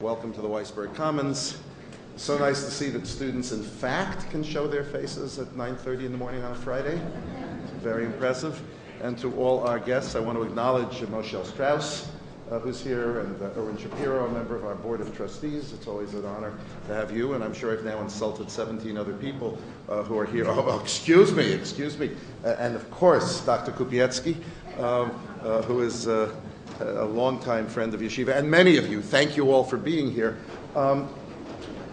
Welcome to the Weisberg Commons. So nice to see that students, in fact, can show their faces at 9:30 in the morning on a Friday. Very impressive. And to all our guests, I want to acknowledge Moshe Strauss, who's here, and Erwin Shapiro, a member of our Board of Trustees. It's always an honor to have you, and I'm sure I've now insulted 17 other people who are here. Oh, excuse me. And of course, Dr. Kupiecki, who is a longtime friend of Yeshiva, and many of you. Thank you all for being here.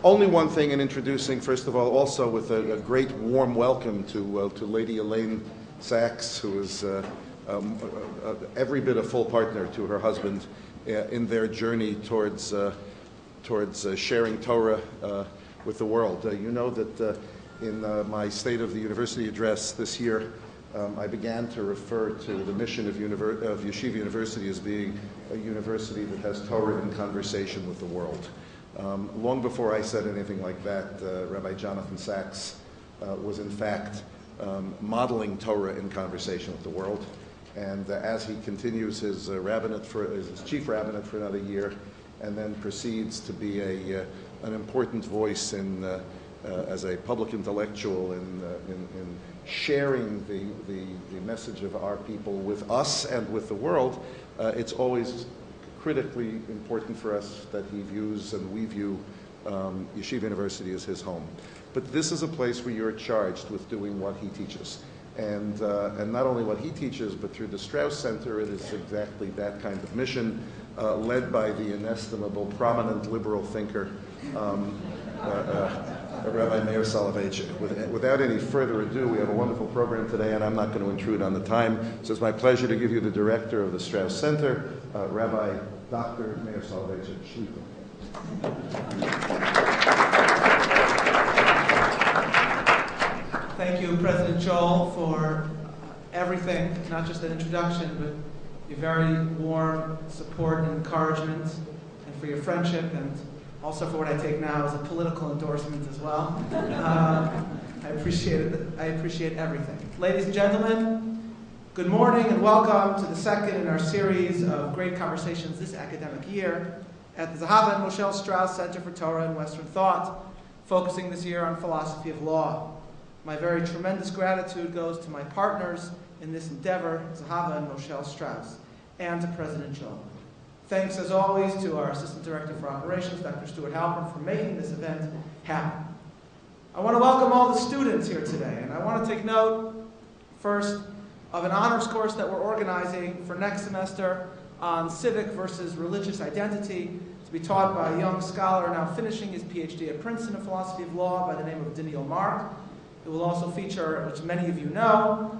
Only one thing in introducing, first of all, also with a great warm welcome to Lady Elaine Sachs, who is every bit a full partner to her husband in their journey towards sharing Torah with the world. You know that in my State of the University address this year, I began to refer to the mission of Yeshiva University as being a university that has Torah in conversation with the world. Long before I said anything like that, Rabbi Jonathan Sachs was in fact modeling Torah in conversation with the world. And as he continues his chief rabbinate for another year, and then proceeds to be an important voice as a public intellectual in sharing the message of our people with us and with the world, it's always critically important for us that he views and we view Yeshiva University as his home. But this is a place where you're charged with doing what he teaches. And not only what he teaches, but through the Strauss Center, it is exactly that kind of mission, led by the inestimable, prominent liberal thinker, Rabbi Meir Soloveitchik. Without any further ado, we have a wonderful program today, and I'm not going to intrude on the time. So it's my pleasure to give you the director of the Strauss Center, Rabbi Dr. Meir Soloveitchik. Thank you, President Joel, for everything, not just an introduction, but your very warm support and encouragement, and for your friendship, and also for what I take now as a political endorsement as well. I appreciate it. I appreciate everything. Ladies and gentlemen, good morning and welcome to the second in our series of great conversations this academic year at the Zahava and Moshe Strauss Center for Torah and Western Thought, focusing this year on philosophy of law. My very tremendous gratitude goes to my partners in this endeavor, Zahava and Moshe Strauss, and to President Joel. Thanks, as always, to our Assistant Director for Operations, Dr. Stuart Halpern, for making this event happen. I want to welcome all the students here today, and I want to take note, first, of an honors course that we're organizing for next semester on civic versus religious identity, to be taught by a young scholar now finishing his PhD at Princeton in philosophy of law by the name of Daniel Mark. It will also feature, which many of you know,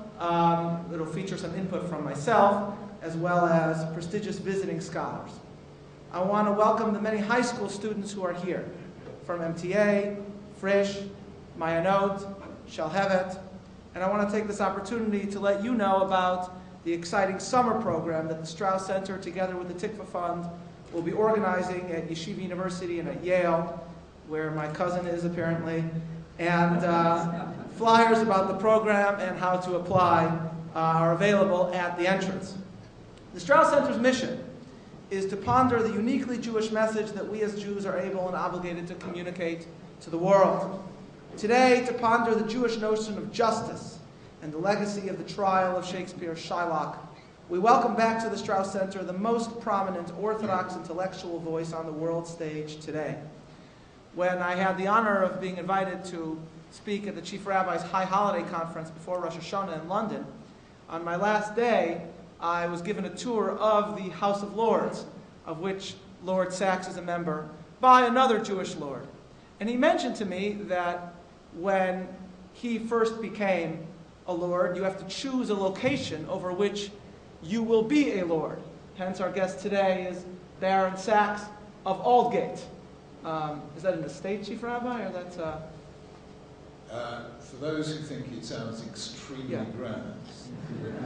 it'll feature some input from myself, as well as prestigious visiting scholars. I want to welcome the many high school students who are here, from MTA, Frisch, Mayanot, Shalhevet, and I want to take this opportunity to let you know about the exciting summer program that the Strauss Center, together with the Tikva Fund, will be organizing at Yeshiva University and at Yale, where my cousin is apparently, and flyers about the program and how to apply are available at the entrance. The Strauss Center's mission is to ponder the uniquely Jewish message that we as Jews are able and obligated to communicate to the world. Today, to ponder the Jewish notion of justice and the legacy of the trial of Shakespeare's Shylock, we welcome back to the Strauss Center the most prominent Orthodox intellectual voice on the world stage today. When I had the honor of being invited to speak at the Chief Rabbi's High Holiday Conference before Rosh Hashanah in London, on my last day, I was given a tour of the House of Lords, of which Lord Sachs is a member, by another Jewish lord. And he mentioned to me that when he first became a lord, you have to choose a location over which you will be a lord. Hence our guest today is Baron Sachs of Aldgate. Is that an estate, Chief Rabbi, or that's for those who think it sounds extremely grand,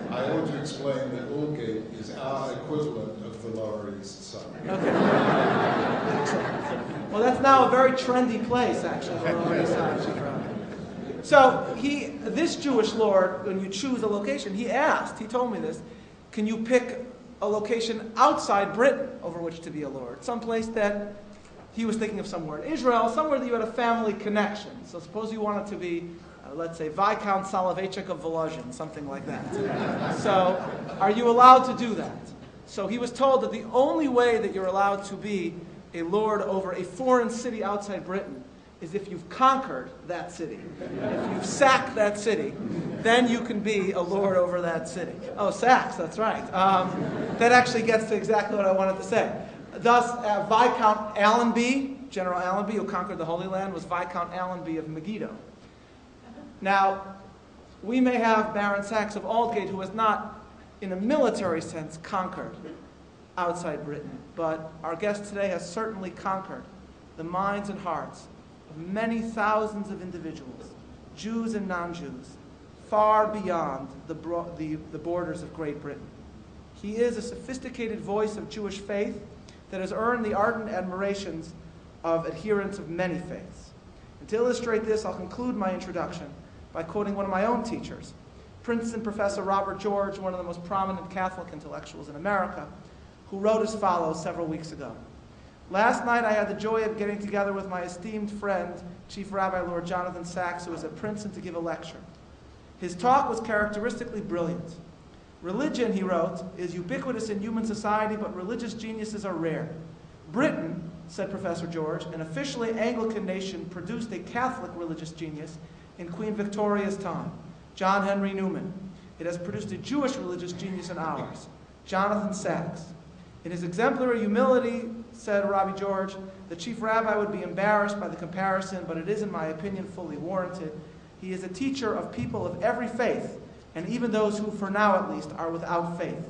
I ought to explain that Aldgate is our equivalent of the Lower East Side. Okay. Well, that's now a very trendy place, actually, the Lower East Side, Chief Rabbi. So this Jewish lord, when you choose a location, he told me this, can you pick a location outside Britain over which to be a lord, someplace that he was thinking of somewhere in Israel, somewhere that you had a family connection. So suppose you wanted to be, let's say, Viscount Soloveitchik of Volozhin, something like that. So are you allowed to do that? So he was told that the only way that you're allowed to be a lord over a foreign city outside Britain is if you've conquered that city. If you've sacked that city, then you can be a lord over that city. Oh, sacks, that's right. That actually gets to exactly what I wanted to say. Thus, Viscount Allenby, General Allenby, who conquered the Holy Land, was Viscount Allenby of Megiddo. Now, we may have Baron Sachs of Aldgate, who has not, in a military sense, conquered outside Britain, but our guest today has certainly conquered the minds and hearts of many thousands of individuals, Jews and non-Jews, far beyond the borders of Great Britain. He is a sophisticated voice of Jewish faith that has earned the ardent admirations of adherents of many faiths. And to illustrate this, I'll conclude my introduction by quoting one of my own teachers, Princeton professor Robert George, one of the most prominent Catholic intellectuals in America, who wrote as follows several weeks ago. Last night I had the joy of getting together with my esteemed friend, Chief Rabbi Lord Jonathan Sachs, who was at Princeton to give a lecture. His talk was characteristically brilliant. Religion, he wrote, is ubiquitous in human society, but religious geniuses are rare. Britain, said Professor George, an officially Anglican nation, produced a Catholic religious genius in Queen Victoria's time, John Henry Newman. It has produced a Jewish religious genius in ours, Jonathan Sachs. In his exemplary humility, said Rabbi George, the chief rabbi would be embarrassed by the comparison, but it is, in my opinion, fully warranted. He is a teacher of people of every faith, and even those who, for now at least, are without faith.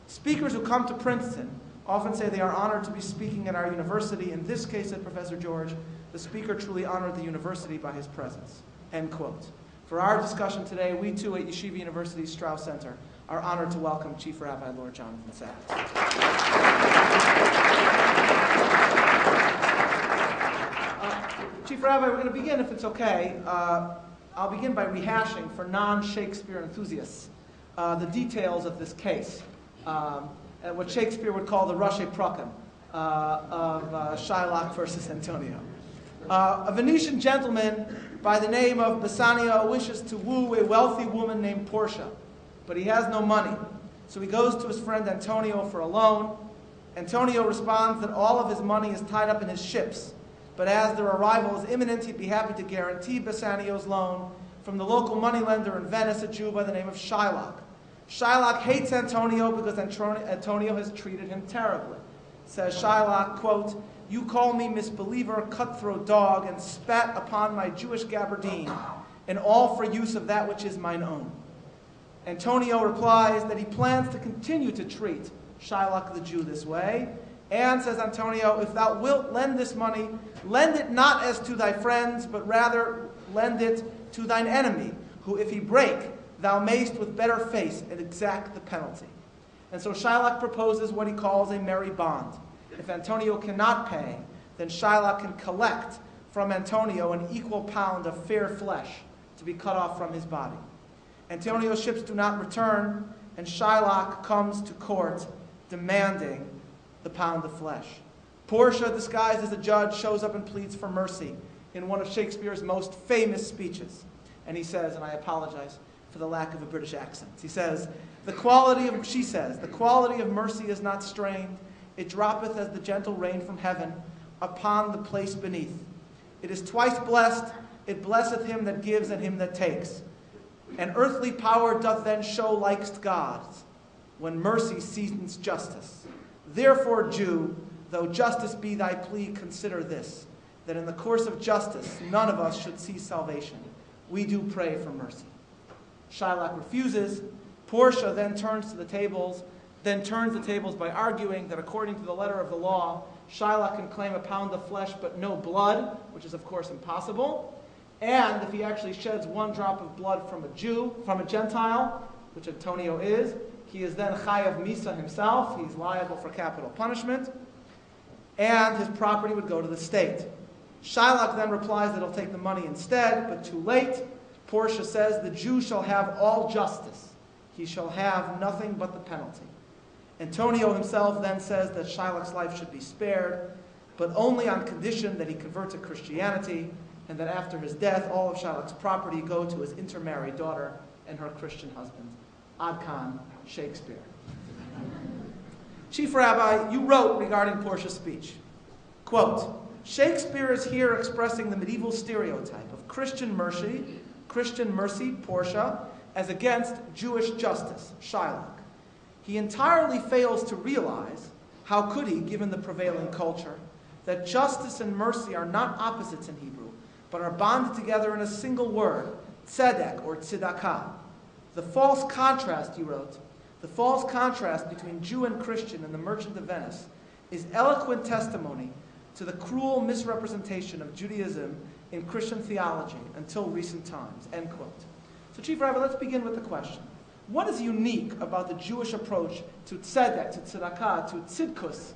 Speakers who come to Princeton often say they are honored to be speaking at our university. In this case, said Professor George, the speaker truly honored the university by his presence. End quote. For our discussion today, we too at Yeshiva University's Strauss Center are honored to welcome Chief Rabbi Lord Jonathan Sachs. Chief Rabbi, we're going to begin, if it's okay. I'll begin by rehashing for non-Shakespeare enthusiasts the details of this case, and what Shakespeare would call the Rushe Prakim of Shylock versus Antonio. A Venetian gentleman by the name of Bassanio wishes to woo a wealthy woman named Portia, but he has no money. So he goes to his friend Antonio for a loan. Antonio responds that all of his money is tied up in his ships, but as their arrival is imminent, he'd be happy to guarantee Bassanio's loan from the local moneylender in Venice, a Jew by the name of Shylock. Shylock hates Antonio because Antonio has treated him terribly. Says Shylock, quote, "You call me misbeliever, cutthroat dog, and spat upon my Jewish gabardine, and all for use of that which is mine own." Antonio replies that he plans to continue to treat Shylock the Jew this way, and says Antonio, "If thou wilt lend this money, lend it not as to thy friends, but rather lend it to thine enemy, who if he break, thou mayst with better face and exact the penalty." And so Shylock proposes what he calls a merry bond. If Antonio cannot pay, then Shylock can collect from Antonio an equal pound of fair flesh to be cut off from his body. Antonio's ships do not return, and Shylock comes to court demanding the pound of flesh. Portia, disguised as a judge, shows up and pleads for mercy in one of Shakespeare's most famous speeches. And he says, and I apologize for the lack of a British accent, he says, she says, "The quality of mercy is not strained. It droppeth as the gentle rain from heaven upon the place beneath. It is twice blessed. It blesseth him that gives and him that takes. And earthly power doth then show likest God's, when mercy seasons justice. Therefore, Jew, though justice be thy plea, consider this, that in the course of justice none of us should see salvation. We do pray for mercy." Shylock refuses. Portia then turns the tables by arguing that according to the letter of the law, Shylock can claim a pound of flesh but no blood, which is of course impossible. And if he actually sheds one drop of blood from a Gentile, which Antonio is, he is then chayav misa himself. He's liable for capital punishment. And his property would go to the state. Shylock then replies that he'll take the money instead, but too late. Portia says, "The Jew shall have all justice. He shall have nothing but the penalty." Antonio himself then says that Shylock's life should be spared, but only on condition that he convert to Christianity, and that after his death, all of Shylock's property go to his intermarried daughter and her Christian husband. Ad Khan, Shakespeare. Chief Rabbi, you wrote regarding Portia's speech, quote, Shakespeare is here expressing the medieval stereotype of Christian mercy, Portia, as against Jewish justice, Shylock. He entirely fails to realize, how could he, given the prevailing culture, that justice and mercy are not opposites in Hebrew, but are bonded together in a single word, tzedek or tzedakah. The false contrast, you wrote, the false contrast between Jew and Christian in The Merchant of Venice is eloquent testimony to the cruel misrepresentation of Judaism in Christian theology until recent times, end quote. So Chief Rabbi, let's begin with the question. What is unique about the Jewish approach to tzedek, to tzedakah, to tzidkus?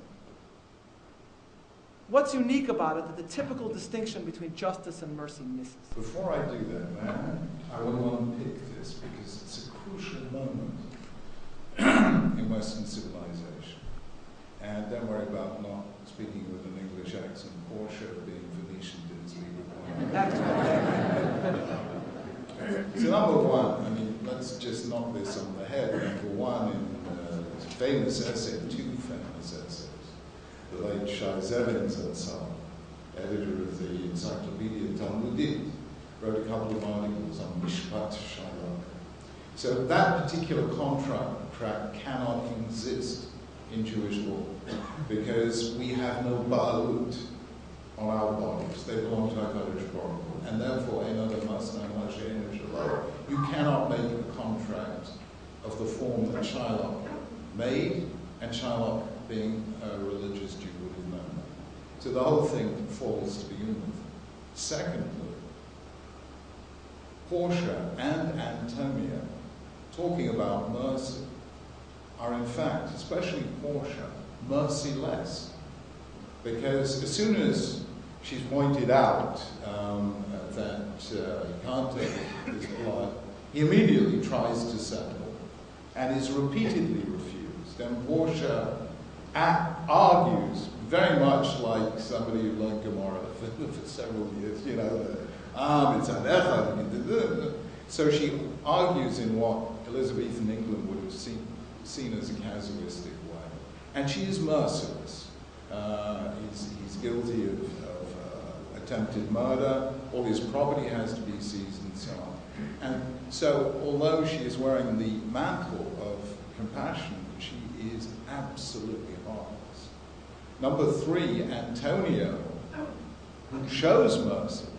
What's unique about it that the typical distinction between justice and mercy misses? Before I do that, man, I want to unpick this because it's a crucial moment in Western civilization. And don't worry about not speaking with an English accent. Portia being Venetian didn't speak with one. So number one, I mean, let's just knock this on the head. Number one, in a famous essay, two famous essays, the late Shai Zevins and son, editor of the Encyclopedia Talmudit, wrote a couple of articles on Mishpat Shylock. So that particular contract cannot exist in Jewish law because we have no ba'alut on our bodies. They belong to HaKadosh Baruch Hu. And therefore, you cannot make a contract of the form that Shylock made, and Shylock being a religious Jew would have known that. So the whole thing falls to begin with. Secondly, Portia and Antonia, talking about mercy, are in fact, especially Portia, merciless. Because as soon as she's pointed out that he can't take his blood, he immediately tries to settle and is repeatedly refused. And Portia argues very much like somebody who learned Gemara for several years, you know, so she argues in what Elizabethan England would have seen as a casuistic way. And she is merciless. He's guilty of attempted murder, all his property has to be seized and so on. And so, although she is wearing the mantle of compassion, she is absolutely heartless. Number three, Antonio, who shows mercy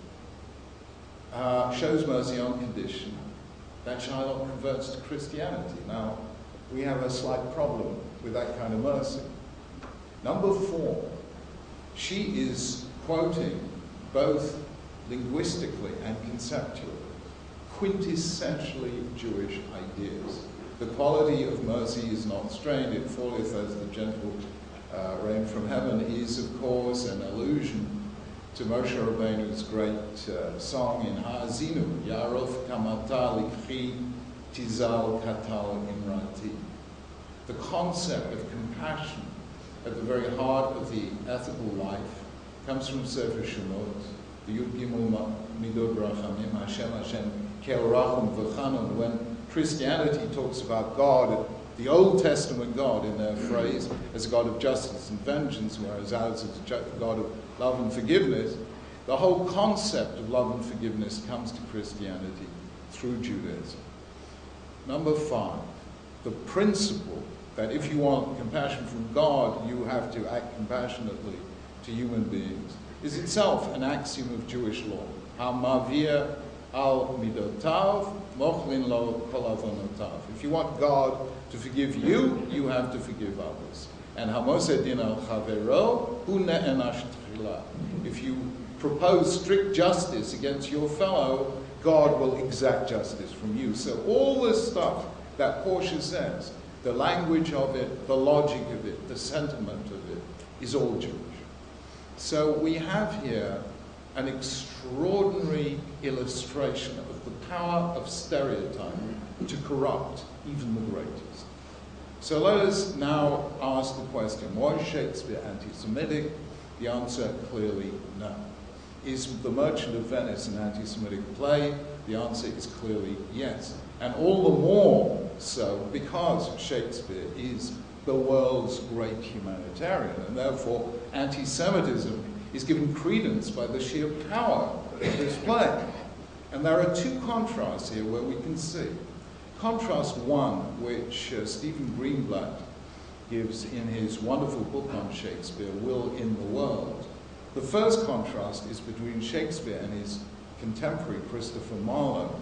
on condition that Shylock converts to Christianity. Now, we have a slight problem with that kind of mercy. Number four, she is quoting both linguistically and conceptually quintessentially Jewish ideas. The quality of mercy is not strained, it falleth as the gentle rain from heaven is, of course, an allusion to Moshe Rabbeinu's great song in Ha'azinu, Yarof kamata likhi tizal katal imrati. The concept of compassion at the very heart of the ethical life comes from Sefer Shemot, the Yud Gimel Midot Rachamim, Hashem Kel Rachum V'Chanun. When Christianity talks about God, the Old Testament God in their phrase, as a God of justice and vengeance, whereas ours is a God of love and forgiveness, the whole concept of love and forgiveness comes to Christianity through Judaism. Number five, the principle that if you want compassion from God, you have to act compassionately to human beings, is itself an axiom of Jewish law. Ha-mavir al midotav, mochlin lo kol avonotav. If you want God to forgive you, you have to forgive others. And hamoseh din al chavero hu ne'enash tchila. If you propose strict justice against your fellow, God will exact justice from you. So all this stuff that Portia says, the language of it, the logic of it, the sentiment of it, is all Jewish. So we have here an extraordinary illustration of the power of stereotype to corrupt even the greatest. So let us now ask the question, was Shakespeare anti-Semitic? The answer, clearly no. Is The Merchant of Venice an anti-Semitic play? The answer is clearly yes. And all the more so because Shakespeare is the world's great humanitarian, and therefore anti-Semitism is given credence by the sheer power of this play. And there are two contrasts here where we can see. Contrast one, which Stephen Greenblatt gives in his wonderful book on Shakespeare, Will in the World. The first contrast is between Shakespeare and his contemporary Christopher Marlowe,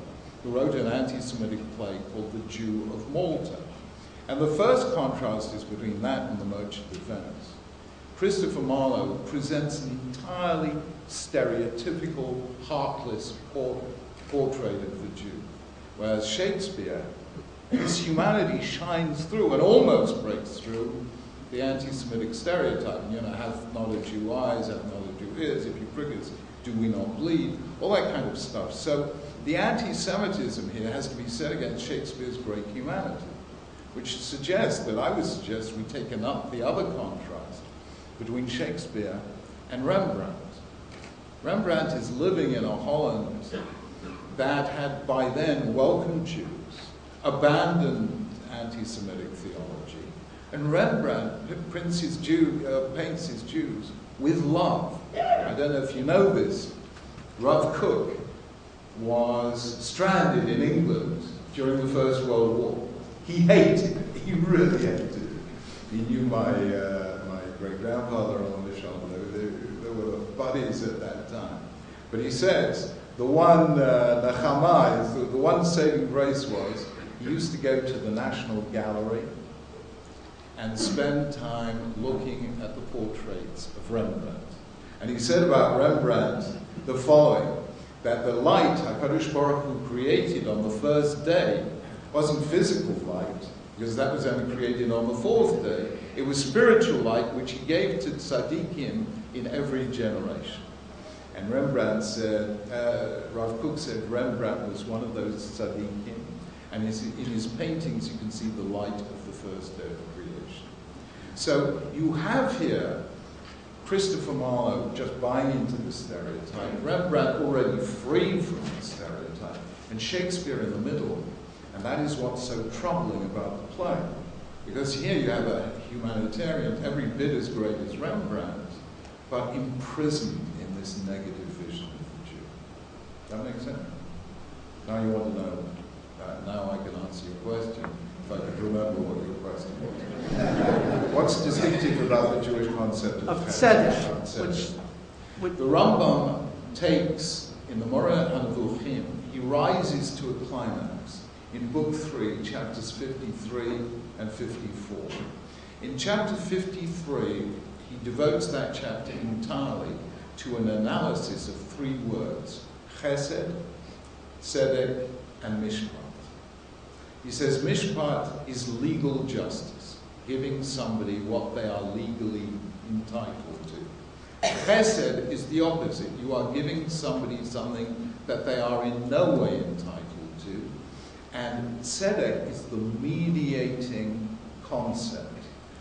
who wrote an anti-Semitic play called The Jew of Malta. And the first contrast is between that and The Merchant of Venice. Christopher Marlowe presents an entirely stereotypical, heartless portrait of the Jew, whereas Shakespeare, his humanity shines through and almost breaks through the anti-Semitic stereotype. You know, hath not a Jew eyes, hath not a Jew ears, if you prick us, do we not bleed? All that kind of stuff. So the anti-Semitism here has to be set against Shakespeare's great humanity, which suggests that I would suggest we take up the other contrast between Shakespeare and Rembrandt. Rembrandt is living in a Holland that had by then welcomed Jews, abandoned anti-Semitic theology, and Rembrandt paints his Jews with love. I don't know if you know this. Rav Kook was stranded in England during the First World War. He hated it. He really hated it. He knew my great-grandfather on the shoulder. They were buddies at that time. But he says the one nachama, the one saving grace was he used to go to the National Gallery and spend time looking at the portraits of Rembrandt. And he said about Rembrandt the following, that the light HaKadosh Baruch Hu created on the first day wasn't physical light, because that was only created on the fourth day. It was spiritual light, which he gave to tzaddikim in every generation. And Rembrandt said, Rav Kook said Rembrandt was one of those tzaddikim, and in his paintings you can see the light of the first day of creation. So you have here Christopher Marlowe just buying into the stereotype, Rembrandt already free from the stereotype, and Shakespeare in the middle. And that is what's so troubling about the play. Because here you have a humanitarian every bit as great as Rembrandt, but imprisoned in this negative vision of the Jew. That makes sense? Now you want to know, now I can answer your question, if I could remember what your question was. What's distinctive about the Jewish concept of tzedek? The Rambam takes, in the Moreh HaNevuchim, he rises to a climax in Book 3, chapters 53 and 54. In chapter 53, he devotes that chapter entirely to an analysis of three words: chesed, tzedek, and mishpat. He says mishpat is legal justice, giving somebody what they are legally entitled to. Chesed is the opposite. You are giving somebody something that they are in no way entitled to. And tzedek is the mediating concept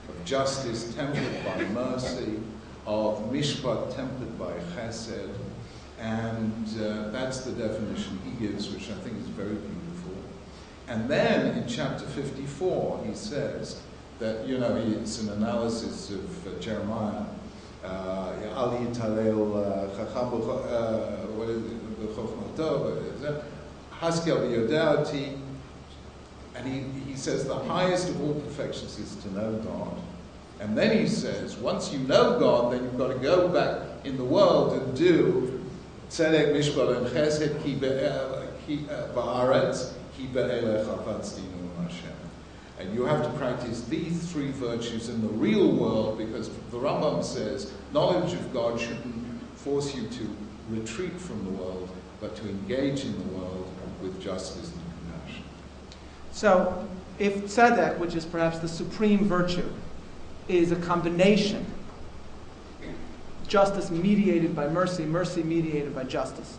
of justice tempered by mercy, of mishpat tempered by chesed, and that's the definition he gives, which I think is very beautiful. And then in chapter 54, he says that, you know, it's an analysis of Jeremiah. Al yitalel chacham b'chokhmato, haskel b'yodati. And he says the highest of all perfections is to know God. And then he says, once you know God, then you've got to go back in the world and do tzedek, mishpat, and chesed ki ba'aretz, ki be'elech afatztinu Hashem. And you have to practice these three virtues in the real world, because the Rambam says knowledge of God shouldn't force you to retreat from the world, but to engage in the world with justice and compassion. So, if tzedek, which is perhaps the supreme virtue, is a combination, justice mediated by mercy, mercy mediated by justice.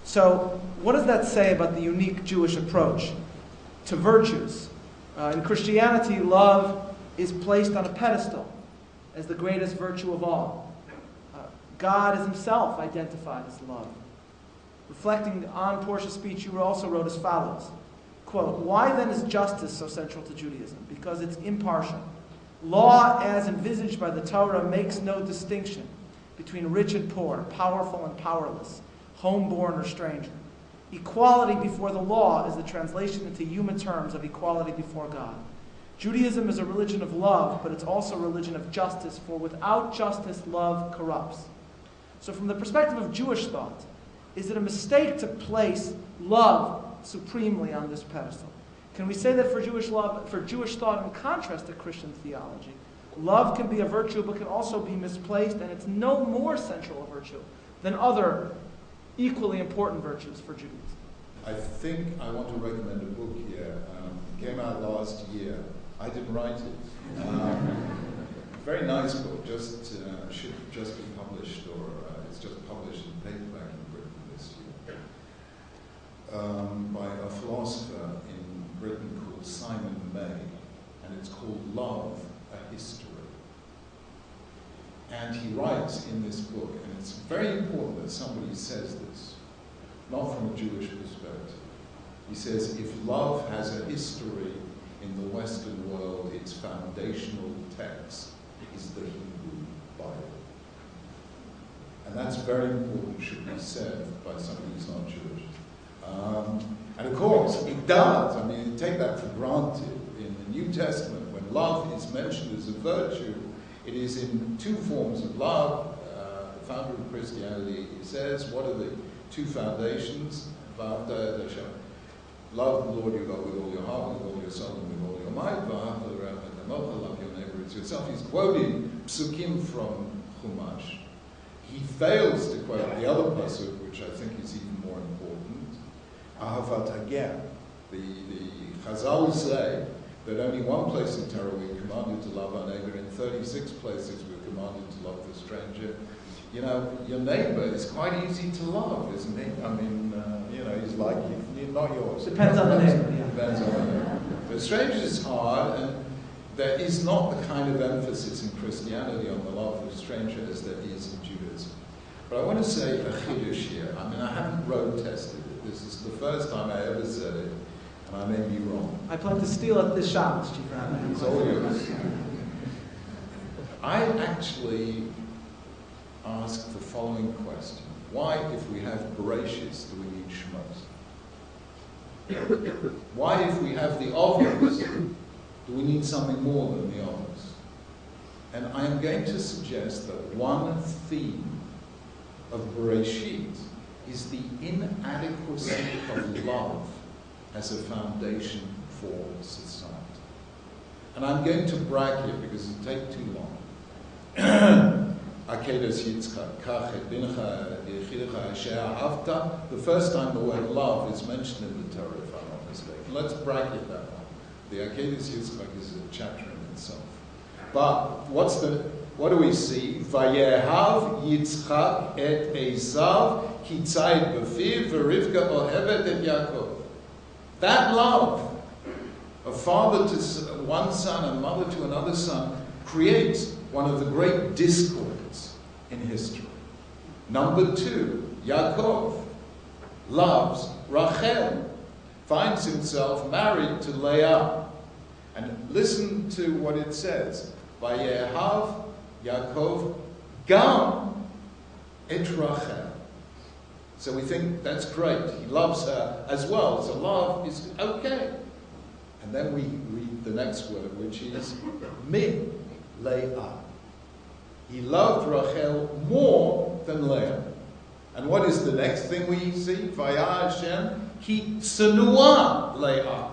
So, what does that say about the unique Jewish approach to virtues? In Christianity, love is placed on a pedestal as the greatest virtue of all. God is himself identified as love. Reflecting on Portia's speech, you also wrote as follows, quote, "Why then is justice so central to Judaism? Because it's impartial. Law as envisaged by the Torah makes no distinction between rich and poor, powerful and powerless, homeborn or stranger. Equality before the law is the translation into human terms of equality before God. Judaism is a religion of love, but it's also a religion of justice, for without justice, love corrupts." So from the perspective of Jewish thought, is it a mistake to place love supremely on this pedestal? Can we say that for Jewish thought, in contrast to Christian theology, love can be a virtue but can also be misplaced, and it's no more central a virtue than other equally important virtues for Judaism? I think I want to recommend a book here. It came out last year. I didn't write it. Very nice book, should just be published, or it's just published in paperback in Britain this year, by a philosopher in Britain called Simon May, and it's called Love, a History. And he writes in this book, and it's very important that somebody says this, not from a Jewish perspective. He says, if love has a history in the Western world, its foundational text is the Hebrew Bible. And that's very important, should be said by somebody who's not Jewish. And of course, it does. I mean, take that for granted. In the New Testament, when love is mentioned as a virtue, it is in two forms of love. The founder of Christianity, he says, what are the two foundations? Love the Lord your God with all your heart, with all your soul, and with all your might. Love your neighbor as yourself. He's quoting psukim from Chumash. He fails to quote the other pasuk, which I think is even more important, Ahavat Hager. The Chazal say that only one place in Torah we're commanded to love our neighbor, in 36 places we're commanded to love the stranger. You know, your neighbor is quite easy to love, isn't he? I mean, he's like you, not yours. Depends on the neighbor. Yeah. Depends on the neighbor. The stranger is hard, and there is not the kind of emphasis in Christianity on the love of the stranger as there is in Judaism. But I want to say a chiddush here. I mean, I haven't road tested it. This is the first time I ever said it, and I may be wrong. I plan to steal at this Shabbos, Chief Rabbi. It's all yours. I actually asked the following question. Why, if we have Bereshis, do we need Shmos? Why, if we have the Ovos, do we need something more than the Ovos? And I am going to suggest that one theme of Bereshit is the inadequacy of love as a foundation for society. And I'm going to brag here because it'll take too long. Akedos Yitzchak, Kach et Bincha, Yechidecha She'ahavta. The first time the word love is mentioned in the Torah, if I'm not mistaken. Let's bracket that one. The Akedos Yitzchak is a chapter in itself. But what do we see? Vayehav Yitzchak et Esav kitzayit b'fiv v'Rivka ohevet et Yaakov. That love, a father to one son and mother to another son, creates one of the great discords in history. Number two, Yaakov loves Rachel, finds himself married to Leah. And listen to what it says. Vayehav Yaakov gam et Rachel. So we think that's great. He loves her as well. So love is okay. And then we read the next word, which is mi Leah. He loved Rachel more than Leah. And what is the next thing we see? Vayah Hashem ki tsunua Leah.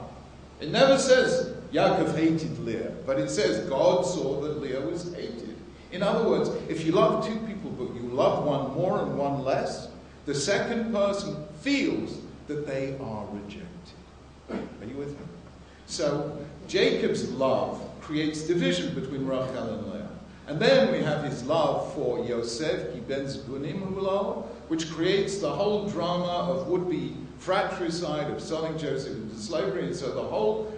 It never says Yaakov hated Leah, but it says God saw that Leah was hated. In other words, if you love two people, but you love one more and one less, the second person feels that they are rejected. Are you with me? So Jacob's love creates division between Rachel and Leah. And then we have his love for Yosef, ki ben zbunim hulo, which creates the whole drama of would-be fratricide, of selling Joseph into slavery, and so the whole...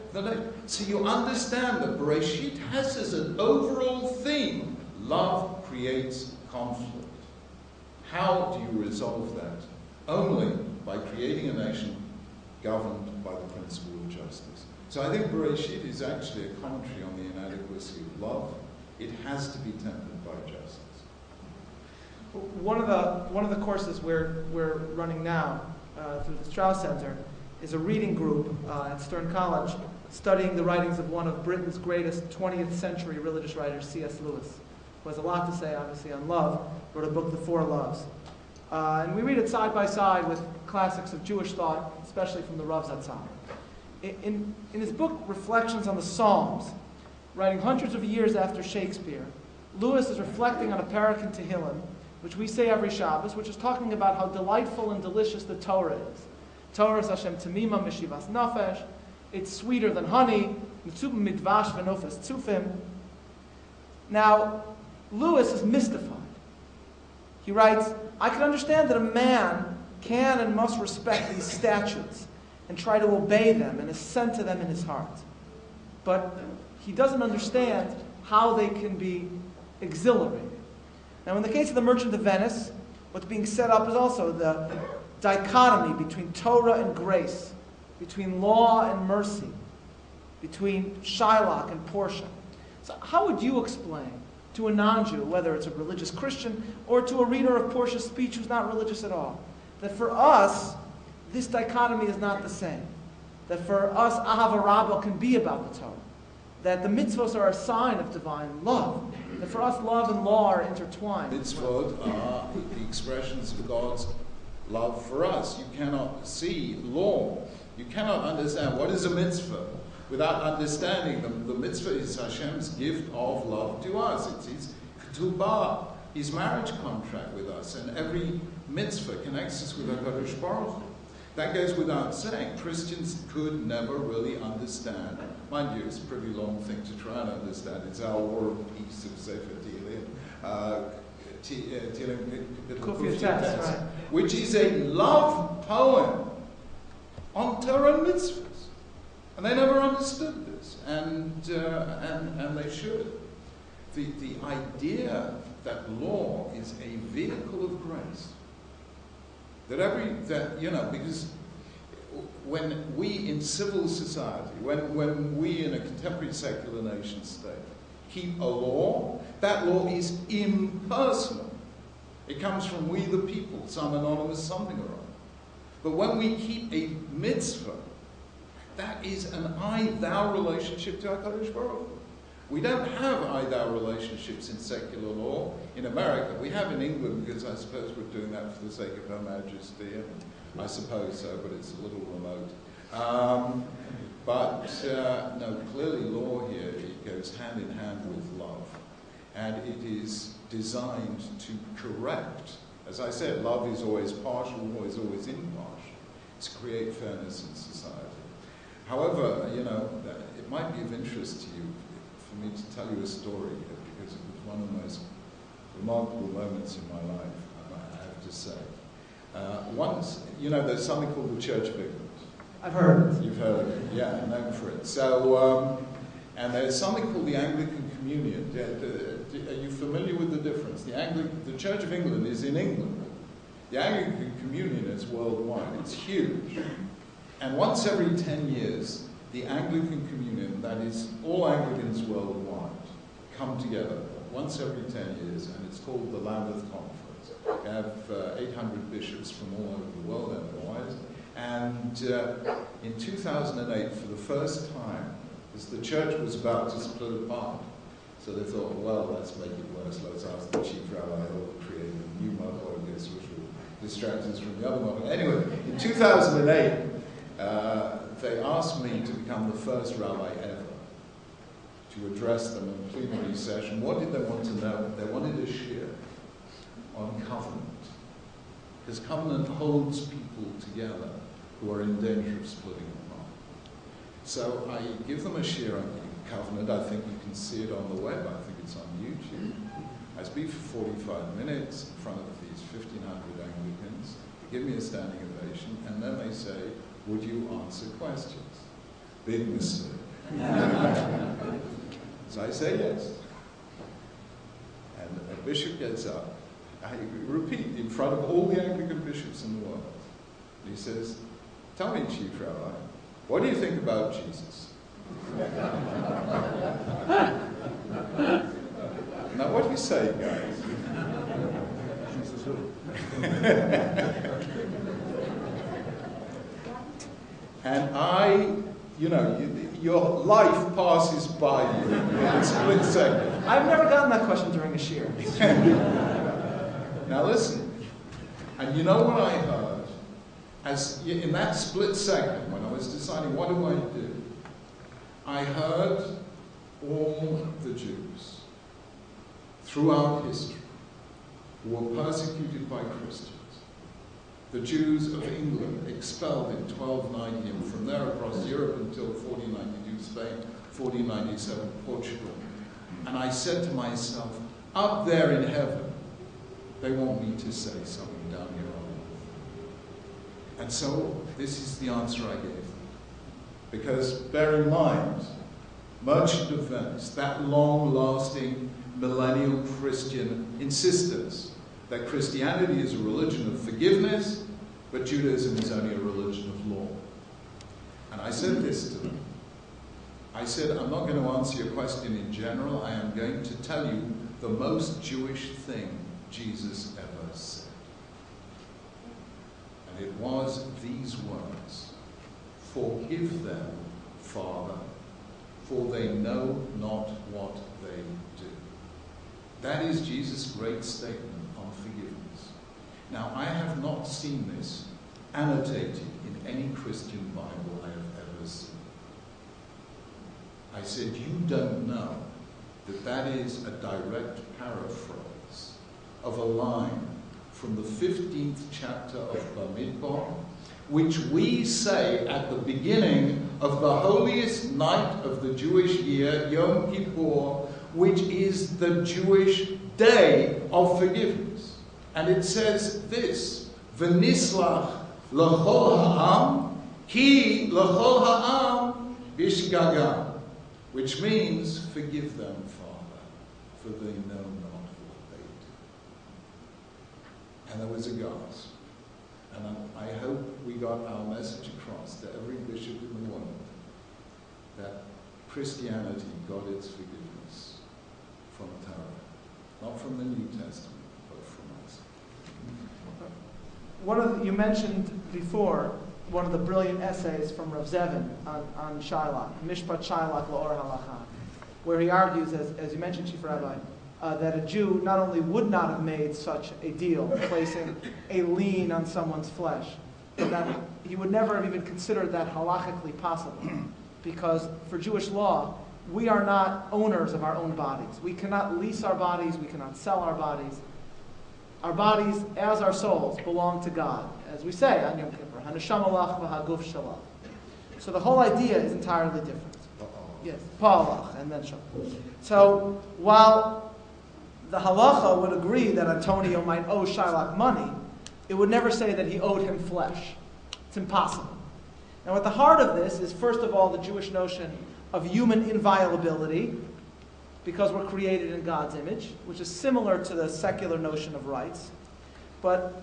So you understand that Bereshit has as an overall theme, love creates conflict. How do you resolve that? Only by creating a nation governed by the principle of justice. So I think Bereshit is actually a commentary on the inadequacy of love. It has to be tempered by justice. One of the courses we're running now through the Strauss Center is a reading group at Stern College studying the writings of one of Britain's greatest 20th century religious writers, C.S. Lewis, who has a lot to say, obviously, on love. Wrote a book, The Four Loves. And we read it side by side with classics of Jewish thought, especially from the Rav Zatzal. In his book, Reflections on the Psalms, writing hundreds of years after Shakespeare, Lewis is reflecting on a parak in Tehillim, which we say every Shabbos, which is talking about how delightful and delicious the Torah is. Torah is Hashem Tamima Meshivas Nafesh. It's sweeter than honey. Mitzubim Midvash Venofes Tzufim. Now, Lewis is mystified. He writes, I can understand that a man can and must respect these statutes and try to obey them and assent to them in his heart. But he doesn't understand how they can be exhilarating. Now, in the case of the Merchant of Venice, what's being set up is also the dichotomy between Torah and grace, between law and mercy, between Shylock and Portia. So how would you explain to a non-Jew, whether it's a religious Christian or to a reader of Portia's speech who's not religious at all, that for us, this dichotomy is not the same? That for us, Ahava Rabbah can be about the Torah. That the mitzvos are a sign of divine love. That for us, love and law are intertwined. Mitzvot are the expressions of God's love for us. You cannot see law. You cannot understand what is a mitzvah without understanding them. The mitzvah is Hashem's gift of love to us. It's his ketubah, his marriage contract with us. And every mitzvah connects us with HaKadosh Baruch Hu. That goes without saying. Christians could never really understand. Mind you, it's a pretty long thing to try and understand. It's our War and Peace of Sefer Tehillim. Right. Which is a love poem on Torah and mitzvahs. And they never understood this. And they should. The idea that law is a vehicle of grace. Because when we in civil society, when we in a contemporary secular nation state keep a law, that law is impersonal. It comes from we the people, some anonymous something or other. But when we keep a mitzvah, that is an I-thou relationship to HaKadosh Baruch Hu. We don't have I-thou relationships in secular law in America. We have in England, because I suppose we're doing that for the sake of Her Majesty, and I suppose so, but it's a little remote. No, clearly law here, it goes hand in hand with love. And it is designed to correct. As I said, love is always partial, law is always impartial. It's to create fairness in society. However, it might be of interest to you for me to tell you a story, because it was one of the most remarkable moments in my life, I have to say. Once, there's something called the Church of England. I've heard of it. You've heard of it, yeah, known for it. So, and there's something called the Anglican Communion. Are you familiar with the difference? The Church of England is in England. The Anglican Communion is worldwide. It's huge. And once every 10 years, the Anglican Communion, that is all Anglicans worldwide, come together once every 10 years, and it's called the Lambeth Conference. We have 800 bishops from all over the world and otherwise. And in 2008, for the first time, as the church was about to split apart, so they thought, well, let's make it worse. Let's ask the chief rabbi to create a new model, I guess, which will distract us from the other model. Anyway, in 2008, they asked me to become the first rabbi ever to address them in a plenary session. What did they want to know? They wanted a shir on covenant. Because covenant holds people together who are in danger of splitting apart. So I give them a shir on covenant. I think you can see it on the web. I think it's on YouTube. I speak for 45 minutes in front of these 1,500 Anglicans. They give me a standing ovation, and then they say, would you answer questions? Big mistake. So I say yes. And a bishop gets up I repeat, in front of all the Anglican bishops in the world. He says, tell me, Chief Rabbi, what do you think about Jesus? Now, what do you say, guys? Jesus who? And your life passes by you in a split second. I've never gotten that question during a shir. Now listen, and you know what I heard? As in that split second, when I was deciding what do I do, I heard all the Jews throughout history who were persecuted by Christians. The Jews of England expelled in 1290 and from there across Europe until 1492 Spain, 1497 Portugal. And I said to myself, up there in heaven, they want me to say something down here on earth. And so this is the answer I gave them. Because bear in mind, merchant of Venice, that long-lasting millennial Christian insistence that Christianity is a religion of forgiveness, but Judaism is only a religion of law. And I said this to them. I said, I'm not going to answer your question in general. I am going to tell you the most Jewish thing Jesus ever said. And it was these words, forgive them, Father, for they know not what they do. That is Jesus' great statement on forgiveness. Now, I have not seen this annotated in any Christian Bible I have ever seen. I said, you don't know that that is a direct paraphrase of a line from the 15th chapter of Bamidbar, which we say at the beginning of the holiest night of the Jewish year, Yom Kippur, which is the Jewish day of forgiveness. And it says this, V'nislach l'chol ha'am, ki l'chol ha'am bishgagam, which means, forgive them, Father, for they know not what they do. And there was a gasp. And I hope we got our message across to every bishop in the world that Christianity got its forgiveness from Torah. Not from the New Testament, but from us. You mentioned before one of the brilliant essays from Rav Zevin on Shylock, Mishpat Shylock La'or Halacha, where he argues, as you mentioned, Chief Rabbi, that a Jew not only would not have made such a deal, placing a lien on someone's flesh, but that he would never have even considered that halachically possible. Because for Jewish law, we are not owners of our own bodies. We cannot lease our bodies, we cannot sell our bodies. Our bodies, as our souls, belong to God. As we say on Yom Kippur, Haneshama lach v'haguf shalach. So the whole idea is entirely different. Yes, pa'alach, and then shalach. So while the halacha would agree that Antonio might owe Shylock money, it would never say that he owed him flesh. It's impossible. Now at the heart of this is, first of all, the Jewish notion of human inviolability, because we're created in God's image, which is similar to the secular notion of rights. But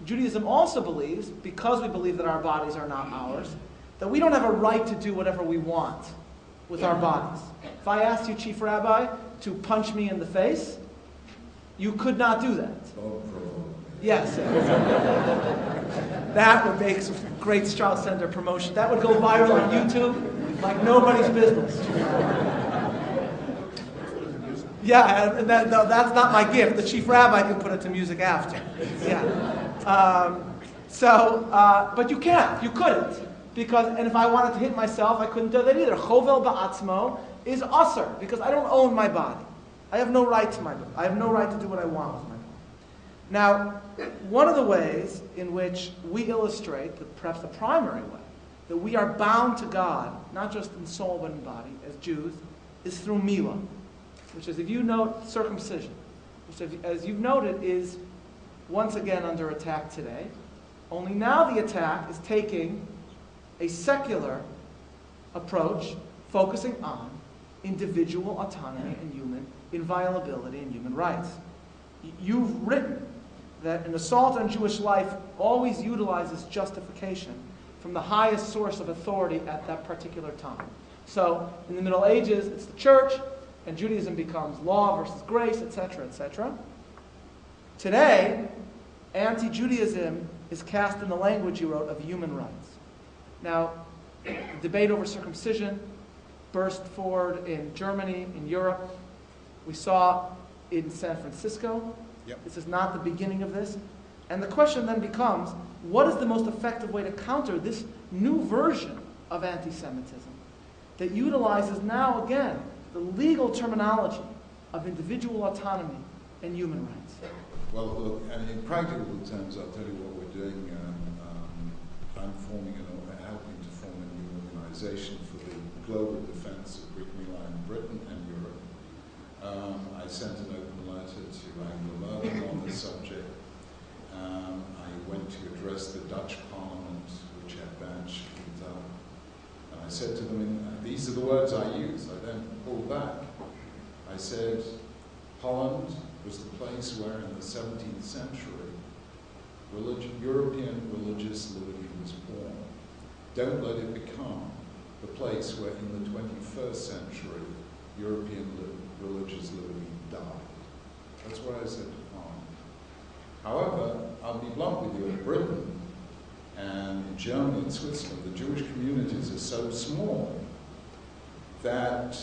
Judaism also believes, because we believe that our bodies are not ours, that we don't have a right to do whatever we want with our bodies. If I asked you, Chief Rabbi, to punch me in the face, you could not do that. Yes. That would make some great Strauss Center promotion. That would go viral on YouTube like nobody's business. Yeah, and that's not my gift. The Chief Rabbi can put it to music after. Yeah. But you can't. You couldn't. And if I wanted to hit myself, I couldn't do that either. Chovel ba'atzmo is usher, because I don't own my body. I have no right to my body. I have no right to do what I want with my body. Now, one of the ways in which we illustrate, perhaps the primary way, that we are bound to God, not just in soul but in body, as Jews, is through milah, which is, if you note, circumcision, which, as you've noted, is once again under attack today. Only now the attack is taking a secular approach, focusing on individual autonomy and human inviolability and human rights. You've written that an assault on Jewish life always utilizes justification from the highest source of authority at that particular time. So, in the Middle Ages, it's the church, and Judaism becomes law versus grace, etc., etc. Today, anti-Judaism is cast in the language, you wrote, of human rights. Now, the debate over circumcision burst forward in Germany, in Europe. We saw in San Francisco. Yep. This is not the beginning of this. And the question then becomes, what is the most effective way to counter this new version of anti-Semitism that utilizes now, again, the legal terminology of individual autonomy and human rights? Well, look, and in practical terms, I'll tell you what we're doing. I'm forming helping to form a new organisation for the global defence of Brit Mila in Britain and Europe. I sent an open letter to Angela Merkel on the subject. I went to address the Dutch Parliament, which had banned Shkita. And I said to them, these are the words I used. I then pulled back. I said, Holland was the place where in the 17th century European religious liberty was born. Don't let it become the place where in the 21st century European religious liberty died. That's what I said to Parliament. However, I'll be blunt with you, in Britain and in Germany and Switzerland, the Jewish communities are so small that,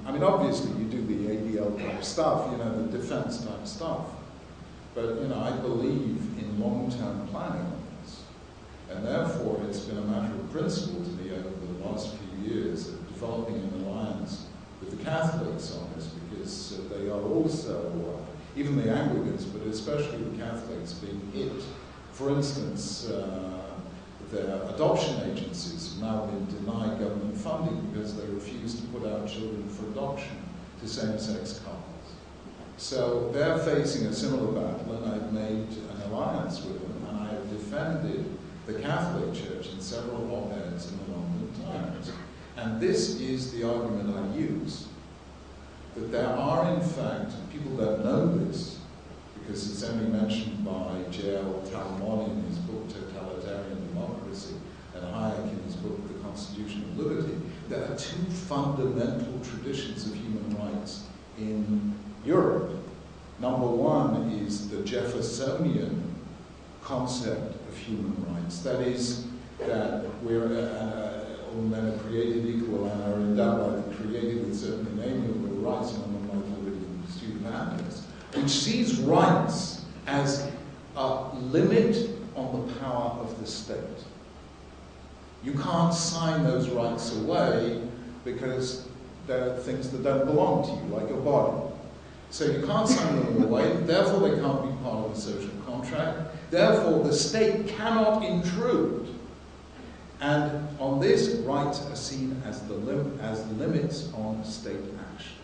I mean, obviously you do the ADL type stuff, you know, the defense type stuff, but, you know, I believe in long-term planning on this, and therefore it's been a matter of principle to me over the last few years of developing an alliance with the Catholics on this, because they are also, even the Anglicans, but especially the Catholics, being hit. For instance, their adoption agencies have now been denied government funding because they refuse to put out children for adoption to same-sex couples. So they're facing a similar battle, and I've made an alliance with them, and I have defended the Catholic Church in several op-eds in the London Times. And this is the argument I use, that there are, in fact, people don't know this, because it's only mentioned by J.L. Talmon in his book Totalitarian Democracy, and Hayek in his book The Constitution of Liberty. There are two fundamental traditions of human rights in Europe. Number one is the Jeffersonian concept of human rights. That is, that all men are created equal and are endowed by the Creator with certain inalienable rights and unlimited liberty and pursuit of happiness, which sees rights as a limit on the power of the state. You can't sign those rights away because they're things that don't belong to you, like your body. So you can't sign them away, therefore they can't be part of a social contract, therefore the state cannot intrude. And on this, rights are seen as limits on state action.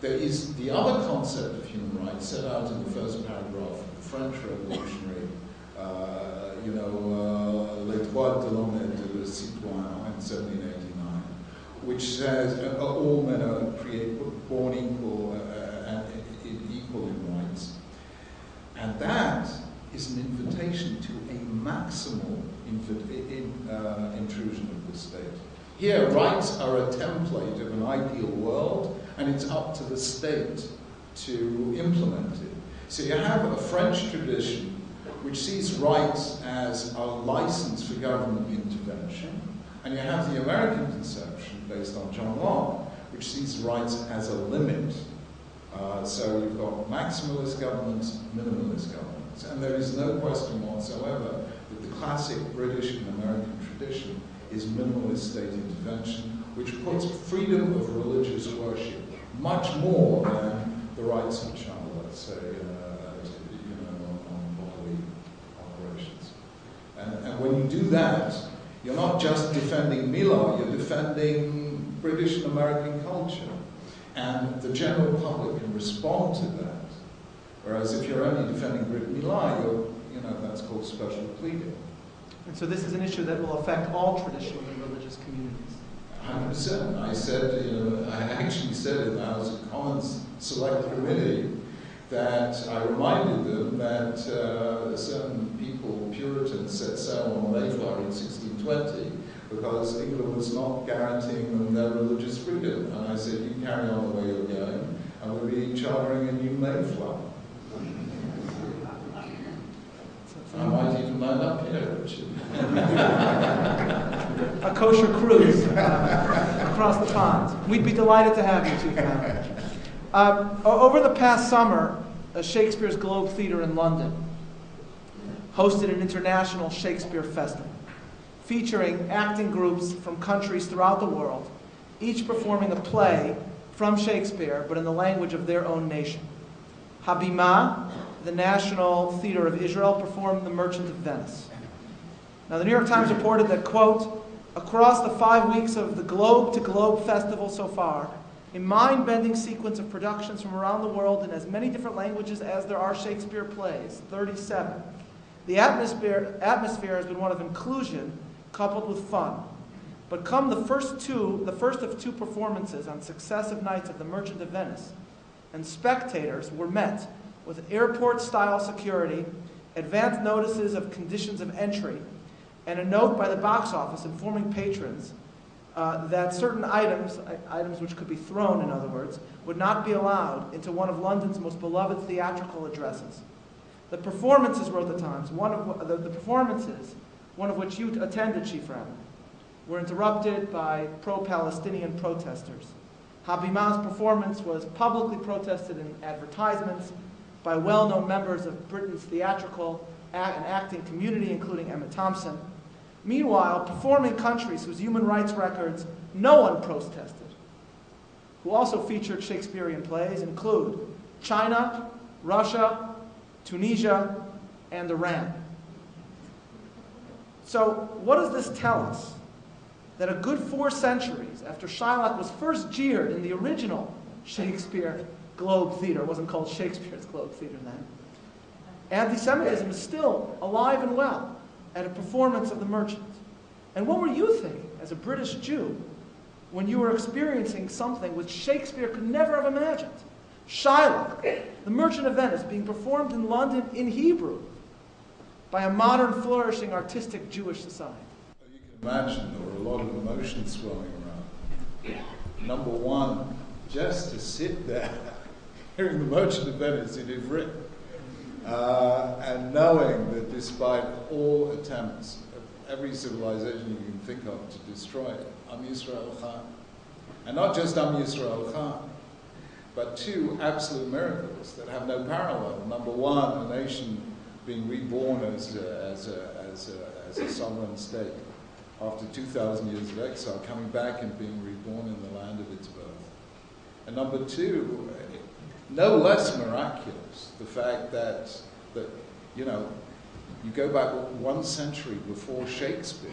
There is the other concept of human rights set out in the first paragraph of the French Revolutionary, Les droits de l'homme et du citoyen in 1789, which says all men are born equal and equal in rights. And that is an invitation to a maximal intrusion of the state. Here, rights are a template of an ideal world, and it's up to the state to implement it. So you have a French tradition which sees rights as a license for government intervention, and you have the American conception based on John Locke, which sees rights as a limit. So you've got maximalist governments, minimalist governments, and there is no question whatsoever that the classic British and American tradition is minimalist state intervention, which puts freedom of religious worship much more than the rights of a child, let's say, on bodily operations. And when you do that, you're not just defending Mila, you're defending British and American culture. And the general public can respond to that. Whereas if you're only defending Brit Mila, that's called special pleading. And so this is an issue that will affect all traditionally religious communities. 100%. I actually said in the House of Commons Select Committee that I reminded them that certain people, Puritans, set sail on the Mayflower in 1620 because England was not guaranteeing them their religious freedom. And I said, you carry on the way you're going, and we'll be chartering a new Mayflower. I might even land up here, Richard. A kosher cruise across the pond. We'd be delighted to have you two family. Over the past summer, Shakespeare's Globe Theatre in London hosted an international Shakespeare festival featuring acting groups from countries throughout the world, each performing a play from Shakespeare, but in the language of their own nation. Habima, the National Theatre of Israel, performed The Merchant of Venice. Now, the New York Times reported that, quote, across the 5 weeks of the Globe to Globe Festival so far, a mind-bending sequence of productions from around the world in as many different languages as there are Shakespeare plays, 37. The atmosphere has been one of inclusion coupled with fun. But come the first of two performances on successive nights of The Merchant of Venice, and spectators were met with airport-style security, advance notices of conditions of entry, and a note by the box office informing patrons that certain items which could be thrown, in other words, would not be allowed into one of London's most beloved theatrical addresses. The performances, wrote the Times, one of which you attended, Chief Rabbi, were interrupted by pro-Palestinian protesters. Habima's performance was publicly protested in advertisements by well-known members of Britain's theatrical and acting community, including Emma Thompson. Meanwhile, performing countries whose human rights records no one protested, who also featured Shakespearean plays, include China, Russia, Tunisia, and Iran. So what does this tell us? That a good 4 centuries after Shylock was first jeered in the original Shakespeare Globe Theatre, it wasn't called Shakespeare's Globe Theatre then, anti-Semitism is still alive and well at a performance of The Merchant. And what were you thinking as a British Jew when you were experiencing something which Shakespeare could never have imagined? Shylock, The Merchant of Venice, being performed in London in Hebrew by a modern, flourishing, artistic Jewish society. You can imagine there were a lot of emotions swirling around. Number one, just to sit there hearing The Merchant of Venice in Ivrit, and knowing that despite all attempts of every civilization you can think of to destroy it, Am Yisrael Khan, and not just Am Yisrael Khan, but 2 absolute miracles that have no parallel. Number one, a nation being reborn as a sovereign state after 2,000 years of exile, coming back and being reborn in the land of its birth. And number 2, no less miraculous, the fact that you go back 1 century before Shakespeare,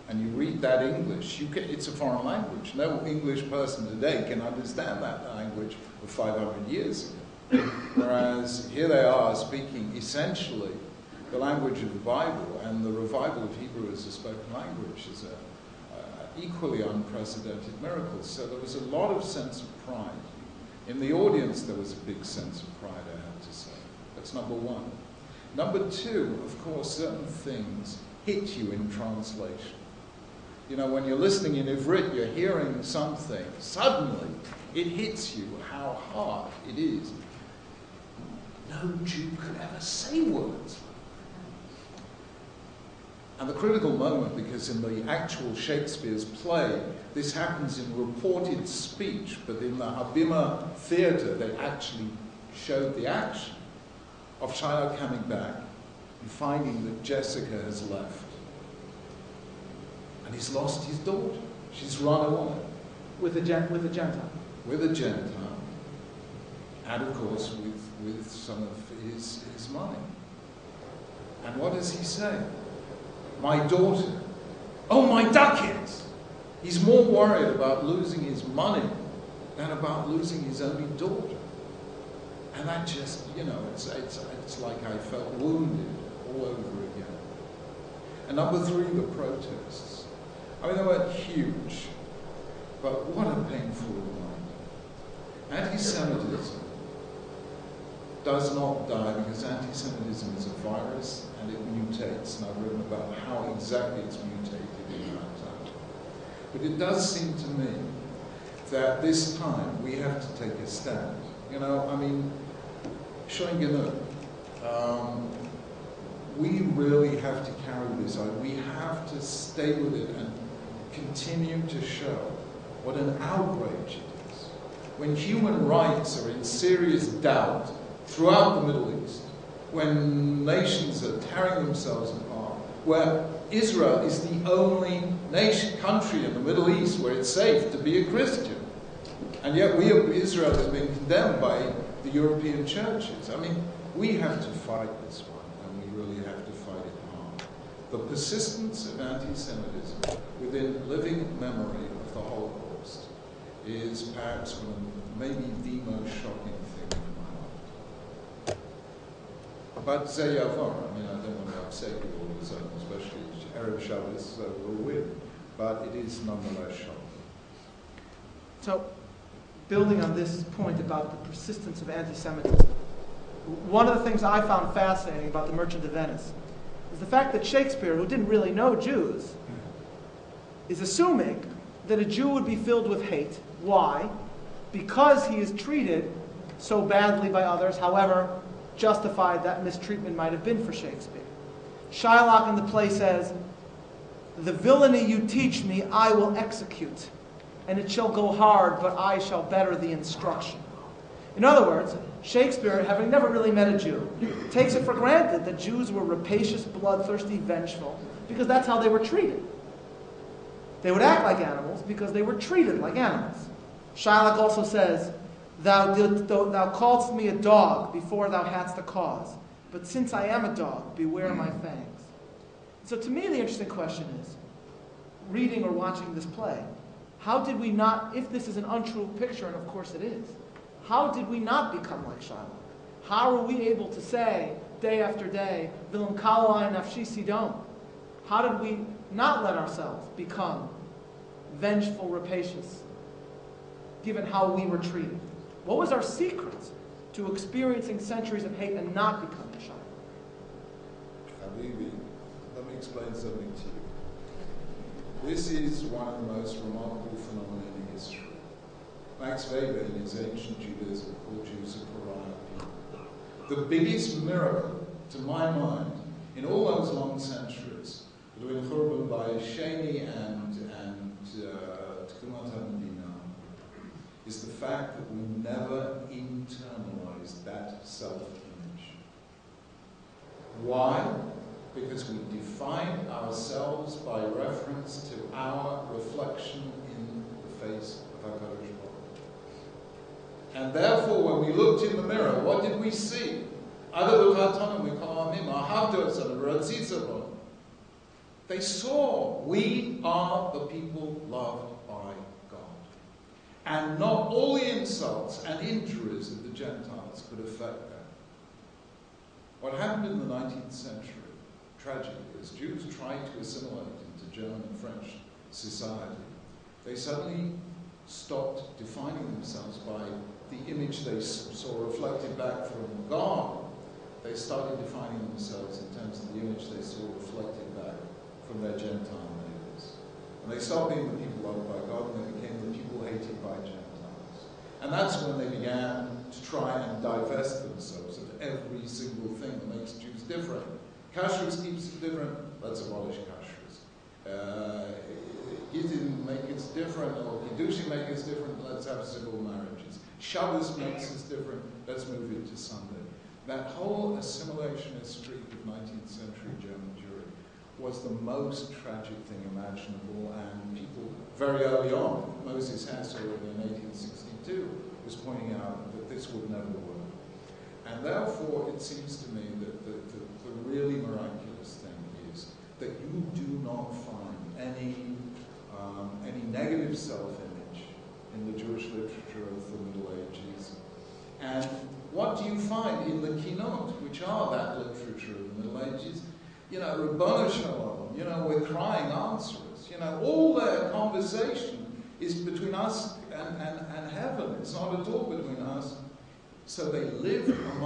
and you read that English, it's a foreign language. No English person today can understand that language of 500 years ago. Whereas here they are speaking essentially the language of the Bible, and the revival of Hebrew as a spoken language is an equally unprecedented miracle. So there was a lot of sense of pride. In the audience, there was a big sense of pride, I have to say. That's number one. Number 2, of course, certain things hit you in translation. You know, when you're listening in Ivrit, you're hearing something. Suddenly, it hits you how hard it is. No Jew could ever say words. And the critical moment, because in the actual Shakespeare's play, this happens in reported speech, but in the Habima theatre, they actually showed the action of Shylock coming back and finding that Jessica has left. And he's lost his daughter. She's run away. With a Gentile. With a Gentile. And of course, with some of his money. And what does he say? My daughter. Oh, my ducats! He's more worried about losing his money than about losing his only daughter. And that just, it's like I felt wounded all over again. And number 3, the protests. I mean, they weren't huge, but what a painful reminder. Anti-Semitism does not die, because anti-Semitism is a virus and it mutates, and I've written about how exactly it's mutated in our time. But it does seem to me that this time we have to take a stand. You know, I mean, showing we really have to carry this on. We have to stay with it and continue to show what an outrage it is when human rights are in serious doubt throughout the Middle East, when nations are tearing themselves apart, where Israel is the only country in the Middle East where it's safe to be a Christian. And yet Israel has been condemned by the European churches. I mean, we have to fight this one, and we really have to fight it hard. The persistence of anti-Semitism within living memory of the Holocaust is perhaps maybe the most shocking thing in my life. But Zayavor, I mean, I don't want to upset you all of a sudden, especially Arab Shabbos will win, but it is nonetheless shocking. So, building on this point about the persistence of anti-Semitism, one of the things I found fascinating about The Merchant of Venice is the fact that Shakespeare, who didn't really know Jews, is assuming that a Jew would be filled with hate. Why? Because he is treated so badly by others, however justified that mistreatment might have been for Shakespeare. Shylock in the play says, "The villainy you teach me I will execute, and it shall go hard, but I shall better the instruction." In other words, Shakespeare, having never really met a Jew, takes it for granted that Jews were rapacious, bloodthirsty, vengeful, because that's how they were treated. They would act like animals because they were treated like animals. Shylock also says, thou callest me a dog before thou hadst a cause, but since I am a dog, beware my fangs. So to me the interesting question is, reading or watching this play, how did we not, if this is an untrue picture, and of course it is, how did we not become like Shylock? How are we able to say, day after day, V'lim kalai nafshi sidon? How did we not let ourselves become vengeful, rapacious, given how we were treated? What was our secret to experiencing centuries of hate and not becoming Shylock? Habibi, let me explain something to you. This is one of the most remarkable phenomena in history. Max Weber, in his Ancient Judaism, called Jews a pariah people. The biggest miracle, to my mind, in all those long centuries, between Churban Bayis Sheni and Tkumat HaMedina, is the fact that we never internalized that self-image. Why? Because we defined ourselves by reference to our reflection in the face of HaKadosh Baruch Hu. And therefore, when we looked in the mirror, what did we see? They saw we are the people loved by God. And not all the insults and injuries of the Gentiles could affect them. What happened in the 19th century, tragically, as Jews tried to assimilate into German and French society, they suddenly stopped defining themselves by the image they saw reflected back from God. They started defining themselves in terms of the image they saw reflected back from their Gentile neighbors. And they stopped being the people loved by God, and they became the people hated by Gentiles. And that's when they began to try and divest themselves of every single thing that makes Jews different. Kashrus keeps it different, let's abolish kashrus. Gittin make us different, or Kiddushin make us different, let's have civil marriages. Shabbos makes us different, let's move it to Sunday. That whole assimilationist streak of 19th century German Jewry was the most tragic thing imaginable, and people very early on, Moses Hess already in 1862 was pointing out that this would never work. And therefore it seems to me that the really miraculous thing is that you do not find any negative self-image in the Jewish literature of the Middle Ages. And what do you find in the Kinot, which are that literature of the Middle Ages? You know, Rabbanu Shalom, you know, we're crying, answer us. You know, all their conversation is between us and heaven. It's not at all between us. So they live among